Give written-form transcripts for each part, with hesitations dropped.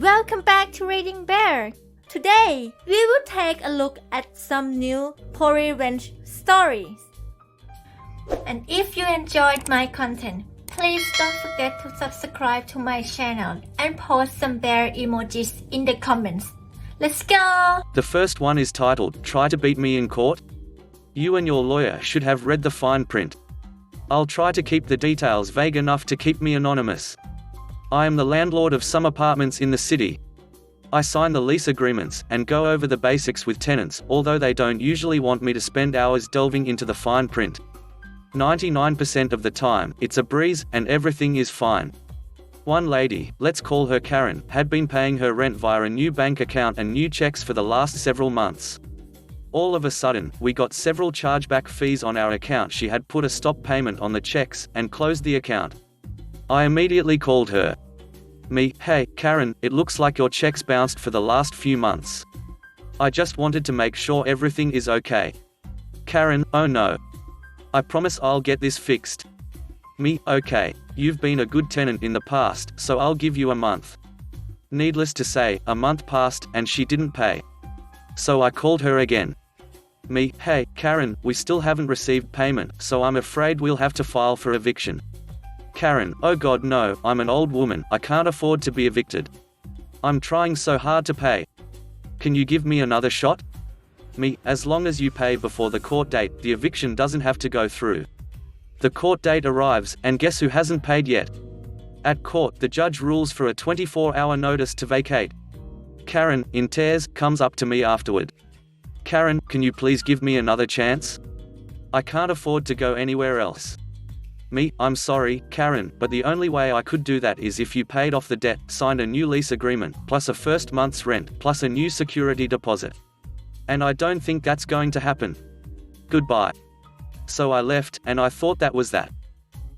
Welcome back to Reading Bear. Today, we will take a look at some new revenge stories. And if you enjoyed my content, please don't forget to subscribe to my channel and post some bear emojis in the comments. Let's go! The first one is titled, Try to Beat Me in Court? You and your lawyer should have read the fine print. I'll try to keep the details vague enough to keep me anonymous. I am the landlord of some apartments in the city. I sign the lease agreements and go over the basics with tenants, although they don't usually want me to spend hours delving into the fine print. 99% of the time, it's a breeze, and everything is fine. One lady, let's call her Karen, had been paying her rent via a new bank account and new checks for the last several months. All of a sudden, we got several chargeback fees on our account. She had put a stop payment on the checks and closed the account. I immediately called her. Hey, Karen, it looks like your checks bounced for the last few months. I just wanted to make sure everything is okay. Karen, oh no. I promise I'll get this fixed. Okay, you've been a good tenant in the past, so I'll give you a month. Needless to say, a month passed, and she didn't pay. So I called her again. Hey, Karen, we still haven't received payment, so I'm afraid we'll have to file for eviction. Karen, oh god no, I'm an old woman, I can't afford to be evicted. I'm trying so hard to pay. Can you give me another shot? As long as you pay before the court date, the eviction doesn't have to go through. The court date arrives, and guess who hasn't paid yet? At court, the judge rules for a 24-hour notice to vacate. Karen, in tears, comes up to me afterward. Karen, can you please give me another chance? I can't afford to go anywhere else. I'm sorry, Karen, but the only way I could do that is if you paid off the debt, signed a new lease agreement, plus a first month's rent, plus a new security deposit. And I don't think that's going to happen. Goodbye. So I left, and I thought that was that.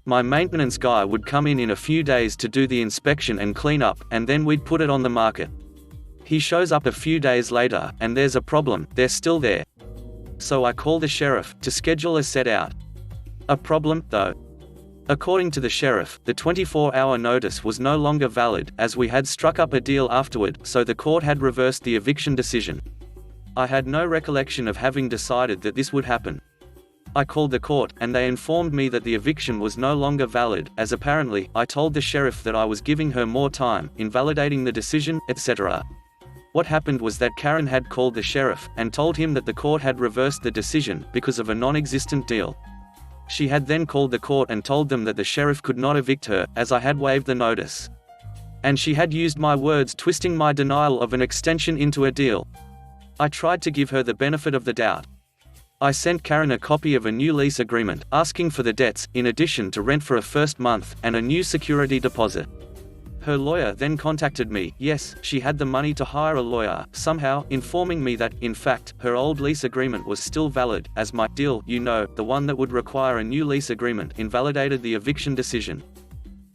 My maintenance guy would come in a few days to do the inspection and clean up, and then we'd put it on the market. He shows up a few days later, and there's a problem, they're still there. So I call the sheriff to schedule a set out. A problem, though. According to the sheriff, the 24-hour notice was no longer valid, as we had struck up a deal afterward, so the court had reversed the eviction decision. I had no recollection of having decided that this would happen. I called the court, and they informed me that the eviction was no longer valid, as apparently, I told the sheriff that I was giving her more time, invalidating the decision, etc. What happened was that Karen had called the sheriff, and told him that the court had reversed the decision, because of a non-existent deal. She had then called the court and told them that the sheriff could not evict her, as I had waived the notice. And she had used my words, twisting my denial of an extension into a deal. I tried to give her the benefit of the doubt. I sent Karen a copy of a new lease agreement, asking for the debts, in addition to rent for a first month, and a new security deposit. Her lawyer then contacted me. Yes, she had the money to hire a lawyer, somehow, informing me that, in fact, her old lease agreement was still valid, as my deal, the one that would require a new lease agreement, invalidated the eviction decision.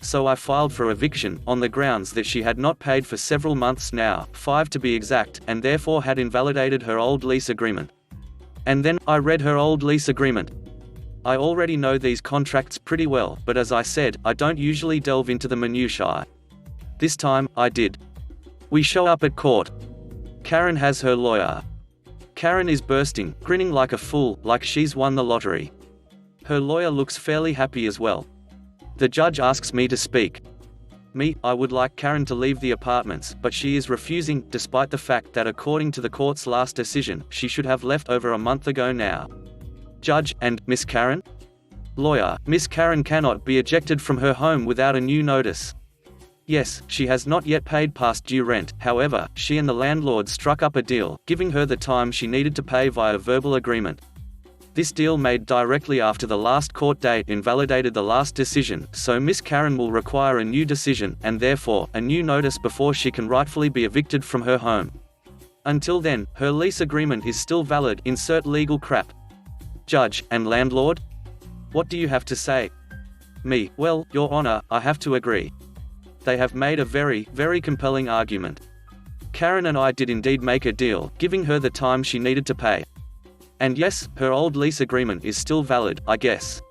So I filed for eviction, on the grounds that she had not paid for several months now, 5 to be exact, and therefore had invalidated her old lease agreement. And then, I read her old lease agreement. I already know these contracts pretty well, but as I said, I don't usually delve into the minutiae. This time, I did. We show up at court. Karen has her lawyer. Karen is bursting, grinning like a fool, like she's won the lottery. Her lawyer looks fairly happy as well. The judge asks me to speak. I would like Karen to leave the apartments, but she is refusing, despite the fact that according to the court's last decision, she should have left over a month ago now. Judge, and Miss Karen? Lawyer, Miss Karen cannot be ejected from her home without a new notice. Yes, she has not yet paid past due rent, however, she and the landlord struck up a deal, giving her the time she needed to pay via verbal agreement. This deal made directly after the last court date invalidated the last decision, so Miss Karen will require a new decision, and therefore, a new notice before she can rightfully be evicted from her home. Until then, her lease agreement is still valid, insert legal crap. Judge, and landlord? What do you have to say? Well, Your Honor, I have to agree. They have made a very, very compelling argument. Karen and I did indeed make a deal, giving her the time she needed to pay. And yes, her old lease agreement is still valid, I guess.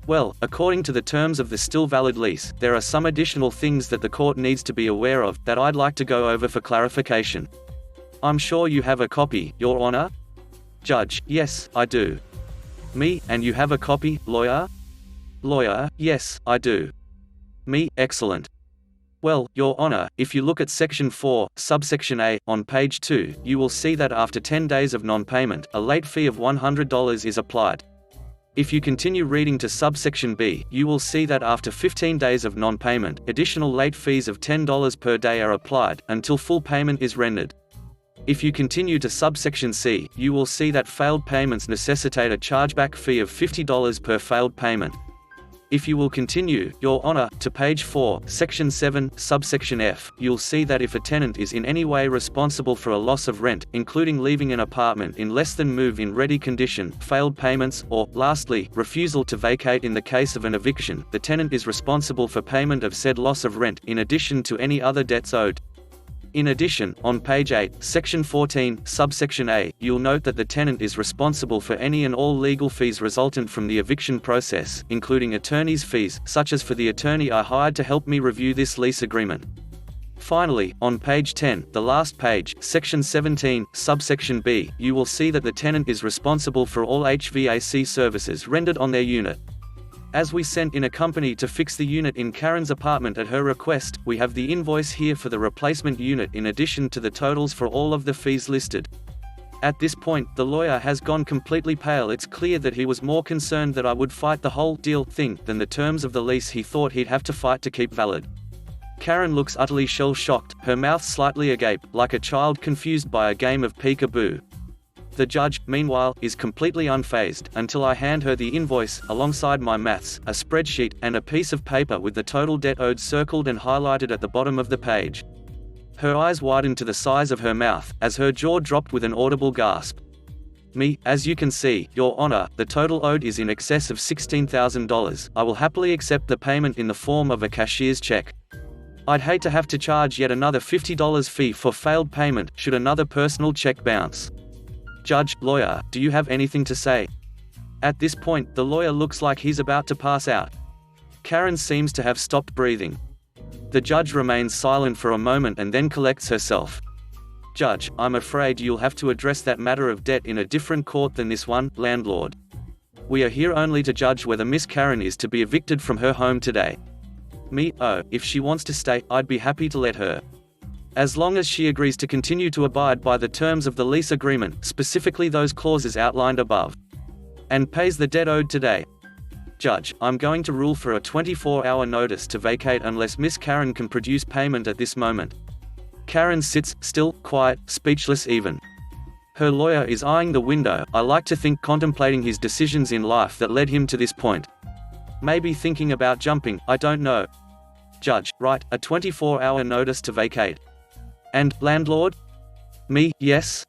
Well, according to the terms of the still valid lease, there are some additional things that the court needs to be aware of, that I'd like to go over for clarification. I'm sure you have a copy, Your Honor? Judge: Yes, I do. Me: And you have a copy, lawyer? Lawyer: Yes, I do. Me: Excellent. Well, Your Honor, if you look at Section 4, subsection A, on page 2, you will see that after 10 days of non-payment, a late fee of $100 is applied. If you continue reading to subsection B, you will see that after 15 days of non-payment, additional late fees of $10 per day are applied, until full payment is rendered. If you continue to subsection C, you will see that failed payments necessitate a chargeback fee of $50 per failed payment. If you will continue, Your Honor, to page 4, section 7, subsection F, you'll see that if a tenant is in any way responsible for a loss of rent, including leaving an apartment in less than move-in ready condition, failed payments, or, lastly, refusal to vacate in the case of an eviction, the tenant is responsible for payment of said loss of rent, in addition to any other debts owed. In addition, on page 8, section 14, subsection A, you'll note that the tenant is responsible for any and all legal fees resultant from the eviction process, including attorney's fees, such as for the attorney I hired to help me review this lease agreement. Finally, on page 10, the last page, section 17, subsection B, you will see that the tenant is responsible for all HVAC services rendered on their unit. As we sent in a company to fix the unit in Karen's apartment at her request, we have the invoice here for the replacement unit in addition to the totals for all of the fees listed. At this point, the lawyer has gone completely pale. It's clear that he was more concerned that I would fight the whole deal thing than the terms of the lease he thought he'd have to fight to keep valid. Karen looks utterly shell-shocked, her mouth slightly agape, like a child confused by a game of peek-a-boo. The judge, meanwhile, is completely unfazed, until I hand her the invoice, alongside my maths, a spreadsheet, and a piece of paper with the total debt owed circled and highlighted at the bottom of the page. Her eyes widened to the size of her mouth, as her jaw dropped with an audible gasp. Me: As you can see, Your Honor, the total owed is in excess of $16,000. I will happily accept the payment in the form of a cashier's check. I'd hate to have to charge yet another $50 fee for failed payment, should another personal check bounce. Judge: Lawyer, do you have anything to say? At this point, the lawyer looks like he's about to pass out. Karen seems to have stopped breathing. The judge remains silent for a moment and then collects herself. Judge, I'm afraid you'll have to address that matter of debt in a different court than this one, landlord. We are here only to judge whether Miss Karen is to be evicted from her home today. Me: Oh, if she wants to stay, I'd be happy to let her. As long as she agrees to continue to abide by the terms of the lease agreement, specifically those clauses outlined above, and pays the debt owed today. Judge, I'm going to rule for a 24-hour notice to vacate unless Miss Karen can produce payment at this moment. Karen sits, still, quiet, speechless even. Her lawyer is eyeing the window, I like to think contemplating his decisions in life that led him to this point. Maybe thinking about jumping, I don't know. Judge: Right, a 24-hour notice to vacate. And, landlord? Me: Yes.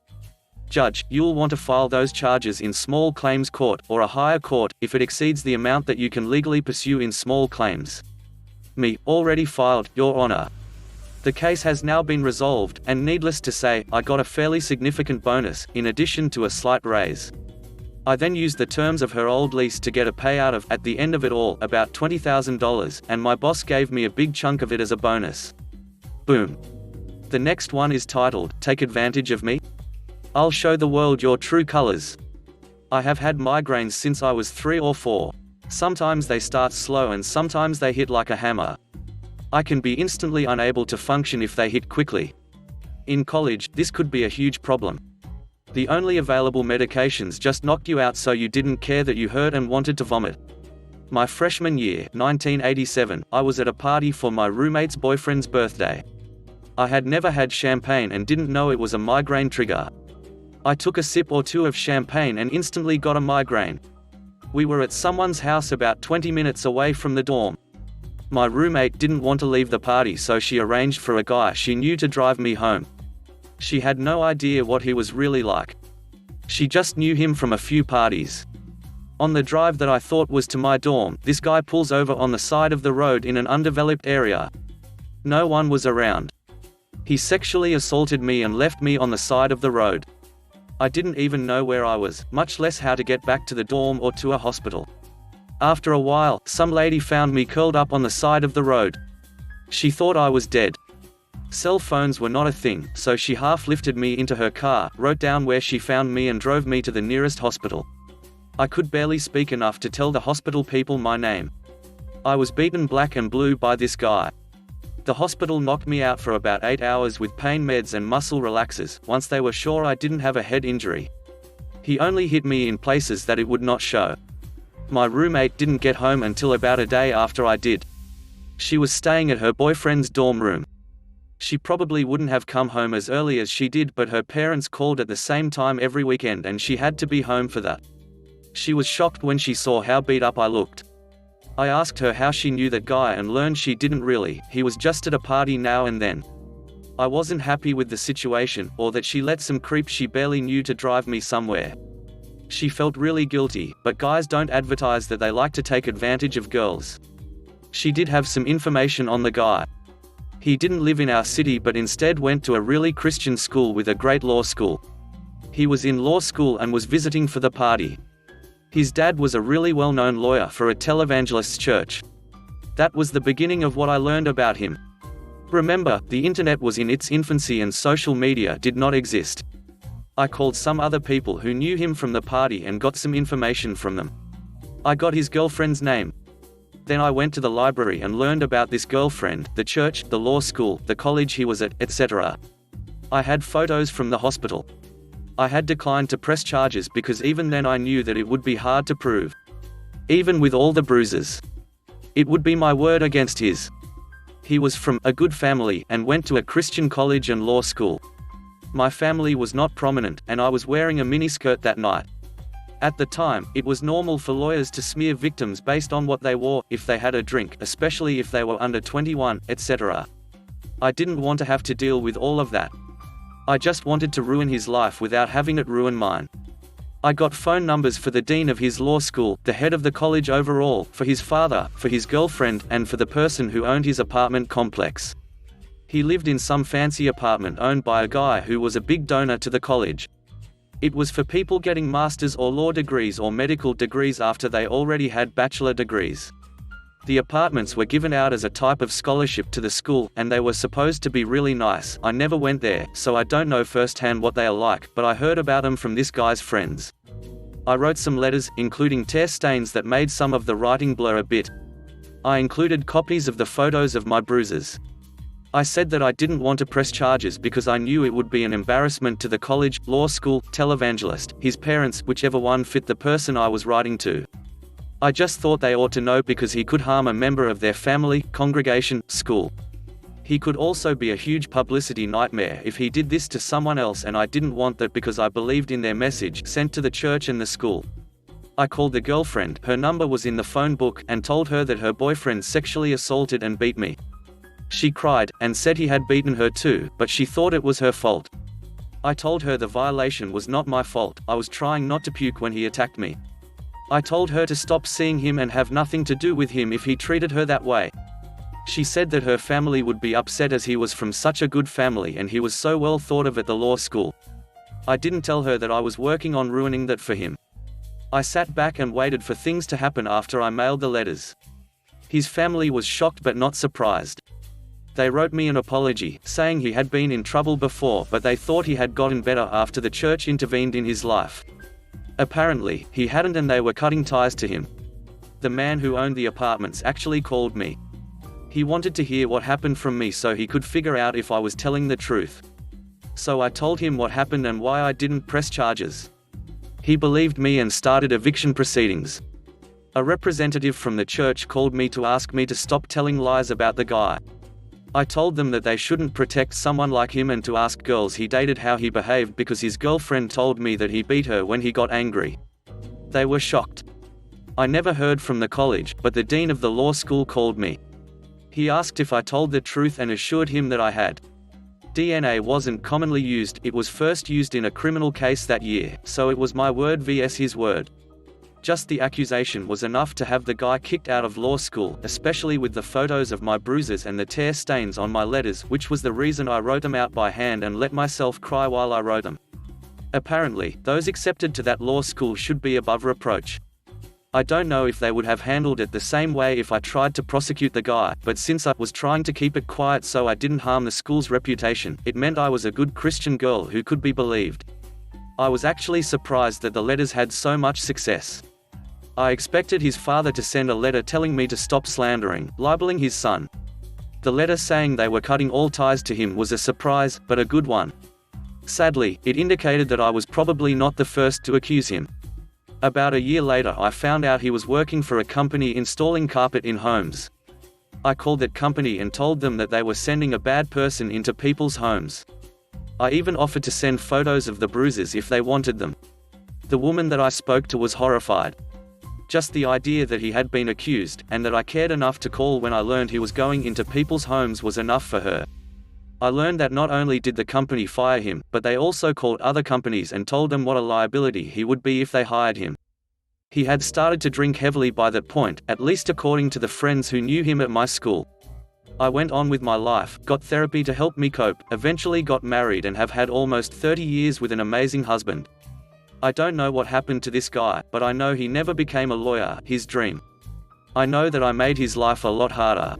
Judge: You'll want to file those charges in small claims court, or a higher court, if it exceeds the amount that you can legally pursue in small claims. Me: Already filed, Your Honor. The case has now been resolved, and needless to say, I got a fairly significant bonus, in addition to a slight raise. I then used the terms of her old lease to get a payout of, at the end of it all, about $20,000, and my boss gave me a big chunk of it as a bonus. Boom. The next one is titled, Take Advantage of Me? I'll show the world your true colors. I have had migraines since I was 3 or 4. Sometimes they start slow and sometimes they hit like a hammer. I can be instantly unable to function if they hit quickly. In college, this could be a huge problem. The only available medications just knocked you out so you didn't care that you hurt and wanted to vomit. My freshman year, 1987, I was at a party for my roommate's boyfriend's birthday. I had never had champagne and didn't know it was a migraine trigger. I took a sip or two of champagne and instantly got a migraine. We were at someone's house about 20 minutes away from the dorm. My roommate didn't want to leave the party, so she arranged for a guy she knew to drive me home. She had no idea what he was really like. She just knew him from a few parties. On the drive that I thought was to my dorm, this guy pulls over on the side of the road in an undeveloped area. No one was around. He sexually assaulted me and left me on the side of the road. I didn't even know where I was, much less how to get back to the dorm or to a hospital. After a while, some lady found me curled up on the side of the road. She thought I was dead. Cell phones were not a thing, so she half lifted me into her car, wrote down where she found me and drove me to the nearest hospital. I could barely speak enough to tell the hospital people my name. I was beaten black and blue by this guy. The hospital knocked me out for about 8 hours with pain meds and muscle relaxers, once they were sure I didn't have a head injury. He only hit me in places that it would not show. My roommate didn't get home until about a day after I did. She was staying at her boyfriend's dorm room. She probably wouldn't have come home as early as she did, but her parents called at the same time every weekend and she had to be home for that. She was shocked when she saw how beat up I looked. I asked her how she knew that guy and learned she didn't really, he was just at a party now and then. I wasn't happy with the situation, or that she let some creep she barely knew to drive me somewhere. She felt really guilty, but guys don't advertise that they like to take advantage of girls. She did have some information on the guy. He didn't live in our city but instead went to a really Christian school with a great law school. He was in law school and was visiting for the party. His dad was a really well-known lawyer for a televangelist's church. That was the beginning of what I learned about him. Remember, the internet was in its infancy and social media did not exist. I called some other people who knew him from the party and got some information from them. I got his girlfriend's name. Then I went to the library and learned about this girlfriend, the church, the law school, the college he was at, etc. I had photos from the hospital. I had declined to press charges because even then I knew that it would be hard to prove. Even with all the bruises. It would be my word against his. He was from a good family and went to a Christian college and law school. My family was not prominent, and I was wearing a miniskirt that night. At the time, it was normal for lawyers to smear victims based on what they wore, if they had a drink, especially if they were under 21, etc. I didn't want to have to deal with all of that. I just wanted to ruin his life without having it ruin mine. I got phone numbers for the dean of his law school, the head of the college overall, for his father, for his girlfriend, and for the person who owned his apartment complex. He lived in some fancy apartment owned by a guy who was a big donor to the college. It was for people getting master's or law degrees or medical degrees after they already had bachelor degrees. The apartments were given out as a type of scholarship to the school, and they were supposed to be really nice. I never went there, so I don't know firsthand what they are like, but I heard about them from this guy's friends. I wrote some letters, including tear stains that made some of the writing blur a bit. I included copies of the photos of my bruises. I said that I didn't want to press charges because I knew it would be an embarrassment to the college, law school, televangelist, his parents, whichever one fit the person I was writing to. I just thought they ought to know because he could harm a member of their family, congregation, school. He could also be a huge publicity nightmare if he did this to someone else, and I didn't want that because I believed in their message sent to the church and the school. I called the girlfriend, her number was in the phone book, and told her that her boyfriend sexually assaulted and beat me. She cried, and said he had beaten her too, but she thought it was her fault. I told her the violation was not my fault, I was trying not to puke when he attacked me. I told her to stop seeing him and have nothing to do with him if he treated her that way. She said that her family would be upset as he was from such a good family and he was so well thought of at the law school. I didn't tell her that I was working on ruining that for him. I sat back and waited for things to happen after I mailed the letters. His family was shocked but not surprised. They wrote me an apology, saying he had been in trouble before but they thought he had gotten better after the church intervened in his life. Apparently, he hadn't, and they were cutting ties to him. The man who owned the apartments actually called me. He wanted to hear what happened from me so he could figure out if I was telling the truth. So I told him what happened and why I didn't press charges. He believed me and started eviction proceedings. A representative from the church called me to ask me to stop telling lies about the guy. I told them that they shouldn't protect someone like him and to ask girls he dated how he behaved because his girlfriend told me that he beat her when he got angry. They were shocked. I never heard from the college, but the dean of the law school called me. He asked if I told the truth and assured him that I had. DNA wasn't commonly used, it was first used in a criminal case that year, so it was my word vs his word. Just the accusation was enough to have the guy kicked out of law school, especially with the photos of my bruises and the tear stains on my letters, which was the reason I wrote them out by hand and let myself cry while I wrote them. Apparently, those accepted to that law school should be above reproach. I don't know if they would have handled it the same way if I tried to prosecute the guy, but since I was trying to keep it quiet so I didn't harm the school's reputation, it meant I was a good Christian girl who could be believed. I was actually surprised that the letters had so much success. I expected his father to send a letter telling me to stop slandering, libeling his son. The letter saying they were cutting all ties to him was a surprise, but a good one. Sadly, it indicated that I was probably not the first to accuse him. About a year later I found out he was working for a company installing carpet in homes. I called that company and told them that they were sending a bad person into people's homes. I even offered to send photos of the bruises if they wanted them. The woman that I spoke to was horrified. Just the idea that he had been accused, and that I cared enough to call when I learned he was going into people's homes was enough for her. I learned that not only did the company fire him, but they also called other companies and told them what a liability he would be if they hired him. He had started to drink heavily by that point, at least according to the friends who knew him at my school. I went on with my life, got therapy to help me cope, eventually got married and have had almost 30 years with an amazing husband. I don't know what happened to this guy, but I know he never became a lawyer, his dream. I know that I made his life a lot harder.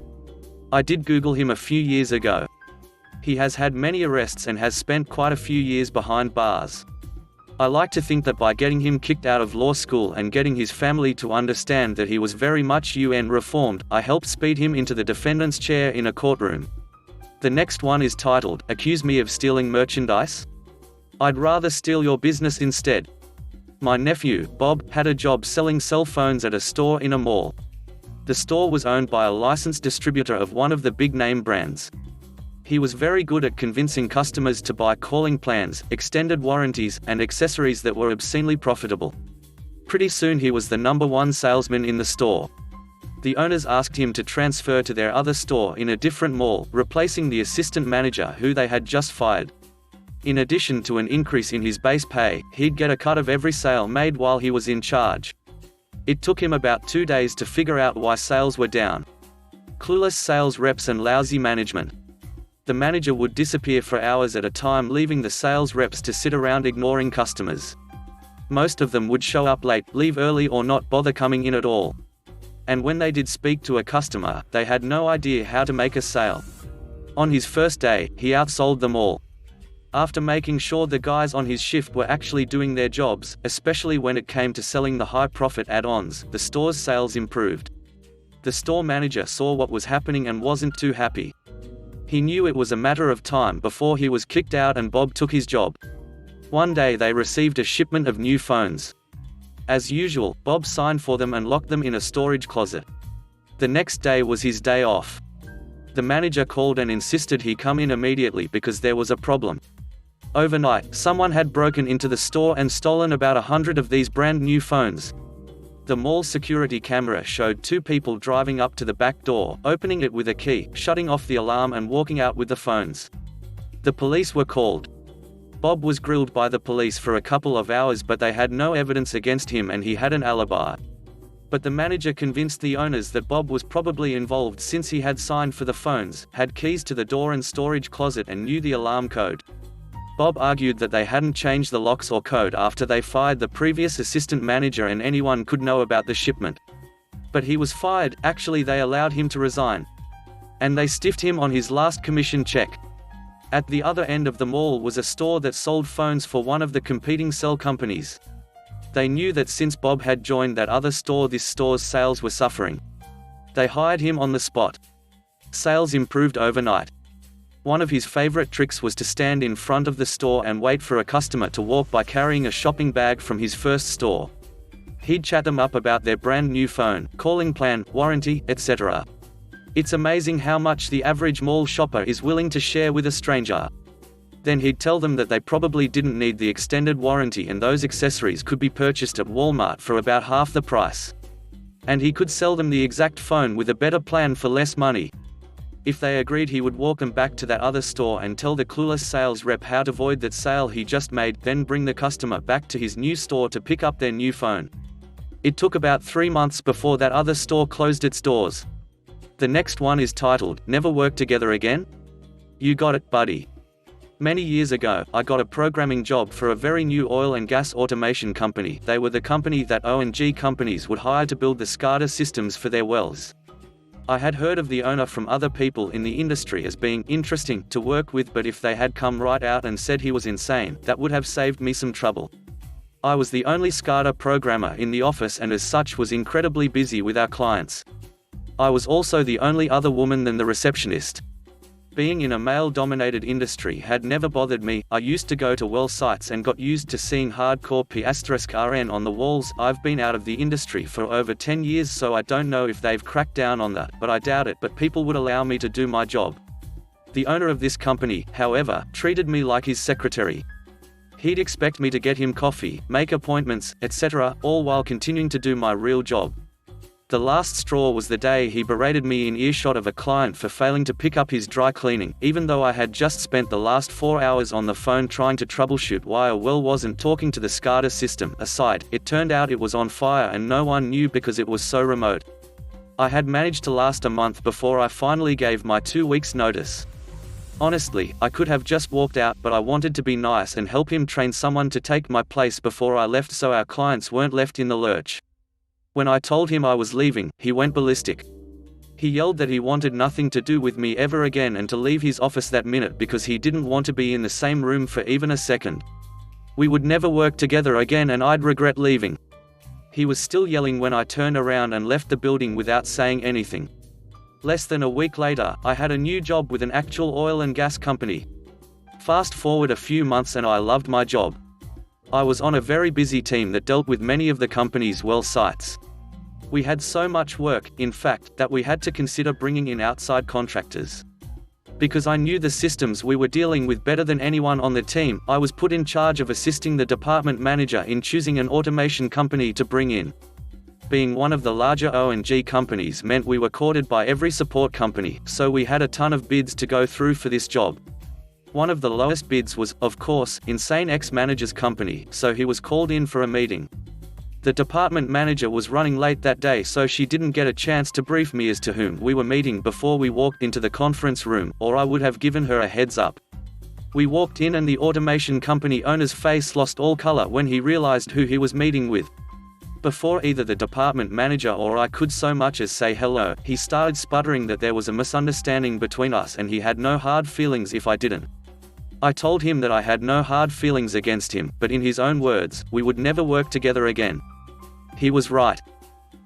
I did Google him a few years ago. He has had many arrests and has spent quite a few years behind bars. I like to think that by getting him kicked out of law school and getting his family to understand that he was very much UN reformed, I helped speed him into the defendant's chair in a courtroom. The next one is titled, "Accuse Me of Stealing Merchandise? I'd rather steal your business instead." My nephew, Bob, had a job selling cell phones at a store in a mall. The store was owned by a licensed distributor of one of the big name brands. He was very good at convincing customers to buy calling plans, extended warranties, and accessories that were obscenely profitable. Pretty soon he was the #1 salesman in the store. The owners asked him to transfer to their other store in a different mall, replacing the assistant manager who they had just fired. In addition to an increase in his base pay, he'd get a cut of every sale made while he was in charge. It took him about 2 days to figure out why sales were down. Clueless sales reps and lousy management. The manager would disappear for hours at a time, leaving the sales reps to sit around ignoring customers. Most of them would show up late, leave early, or not bother coming in at all. And when they did speak to a customer, they had no idea how to make a sale. On his first day, he outsold them all. After making sure the guys on his shift were actually doing their jobs, especially when it came to selling the high-profit add-ons, the store's sales improved. The store manager saw what was happening and wasn't too happy. He knew it was a matter of time before he was kicked out and Bob took his job. One day they received a shipment of new phones. As usual, Bob signed for them and locked them in a storage closet. The next day was his day off. The manager called and insisted he come in immediately because there was a problem. Overnight, someone had broken into the store and stolen about 100 of these brand new phones. The mall's security camera showed 2 people driving up to the back door, opening it with a key, shutting off the alarm and walking out with the phones. The police were called. Bob was grilled by the police for a couple of hours, but they had no evidence against him and he had an alibi. But the manager convinced the owners that Bob was probably involved since he had signed for the phones, had keys to the door and storage closet, and knew the alarm code. Bob argued that they hadn't changed the locks or code after they fired the previous assistant manager and anyone could know about the shipment. But he was fired. Actually, they allowed him to resign. And they stiffed him on his last commission check. At the other end of the mall was a store that sold phones for one of the competing cell companies. They knew that since Bob had joined that other store, this store's sales were suffering. They hired him on the spot. Sales improved overnight. One of his favorite tricks was to stand in front of the store and wait for a customer to walk by carrying a shopping bag from his first store. He'd chat them up about their brand new phone, calling plan, warranty, etc. It's amazing how much the average mall shopper is willing to share with a stranger. Then he'd tell them that they probably didn't need the extended warranty and those accessories could be purchased at Walmart for about half the price. And he could sell them the exact phone with a better plan for less money. If they agreed, he would walk them back to that other store and tell the clueless sales rep how to avoid that sale he just made, then bring the customer back to his new store to pick up their new phone. It took about 3 months before that other store closed its doors. The next one is titled, "Never Work Together Again? You got it, buddy." Many years ago, I got a programming job for a very new oil and gas automation company. They were the company that O&G companies would hire to build the SCADA systems for their wells. I had heard of the owner from other people in the industry as being interesting to work with, but if they had come right out and said he was insane, that would have saved me some trouble. I was the only SCADA programmer in the office and as such was incredibly busy with our clients. I was also the only other woman than the receptionist. Being in a male-dominated industry had never bothered me. I used to go to well sites and got used to seeing hardcore P*RN on the walls. I've been out of the industry for over 10 years, so I don't know if they've cracked down on that, but I doubt it. But people would allow me to do my job. The owner of this company, however, treated me like his secretary. He'd expect me to get him coffee, make appointments, etc., all while continuing to do my real job. The last straw was the day he berated me in earshot of a client for failing to pick up his dry cleaning, even though I had just spent the last 4 hours on the phone trying to troubleshoot why a well wasn't talking to the SCADA system. Aside, it turned out it was on fire and no one knew because it was so remote. I had managed to last a month before I finally gave my 2 weeks notice. Honestly, I could have just walked out, but I wanted to be nice and help him train someone to take my place before I left so our clients weren't left in the lurch. When I told him I was leaving, he went ballistic. He yelled that he wanted nothing to do with me ever again and to leave his office that minute because he didn't want to be in the same room for even a second. We would never work together again and I'd regret leaving. He was still yelling when I turned around and left the building without saying anything. Less than a week later, I had a new job with an actual oil and gas company. Fast forward a few months and I loved my job. I was on a very busy team that dealt with many of the company's well sites. We had so much work, in fact, that we had to consider bringing in outside contractors. Because I knew the systems we were dealing with better than anyone on the team, I was put in charge of assisting the department manager in choosing an automation company to bring in. Being one of the larger O&G companies meant we were courted by every support company, so we had a ton of bids to go through for this job. One of the lowest bids was, of course, Insane ex-manager's company, so he was called in for a meeting. The department manager was running late that day, so she didn't get a chance to brief me as to whom we were meeting before we walked into the conference room, or I would have given her a heads up. We walked in and the automation company owner's face lost all color when he realized who he was meeting with. Before either the department manager or I could so much as say hello, he started sputtering that there was a misunderstanding between us and he had no hard feelings if I didn't. I told him that I had no hard feelings against him, but in his own words, we would never work together again. He was right.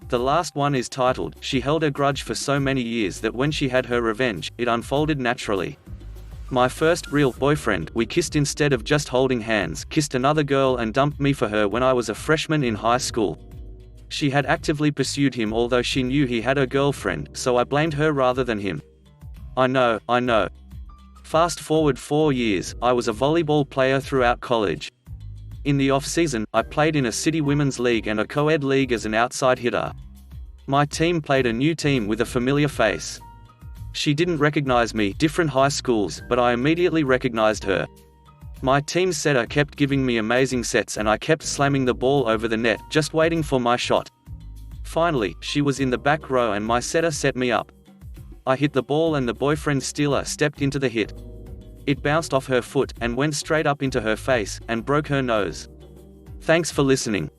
The last one is titled, "She held a grudge for so many years that when she had her revenge, it unfolded naturally." My first real boyfriend, we kissed instead of just holding hands, kissed another girl and dumped me for her when I was a freshman in high school. She had actively pursued him although she knew he had a girlfriend, so I blamed her rather than him. I know. Fast forward 4 years, I was a volleyball player throughout college. In the off-season, I played in a city women's league and a co-ed league as an outside hitter. My team played a new team with a familiar face. She didn't recognize me, different high schools, but I immediately recognized her. My team setter kept giving me amazing sets and I kept slamming the ball over the net, just waiting for my shot. Finally, she was in the back row and my setter set me up. I hit the ball and the boyfriend stealer stepped into the hit. It bounced off her foot, and went straight up into her face, and broke her nose. Thanks for listening.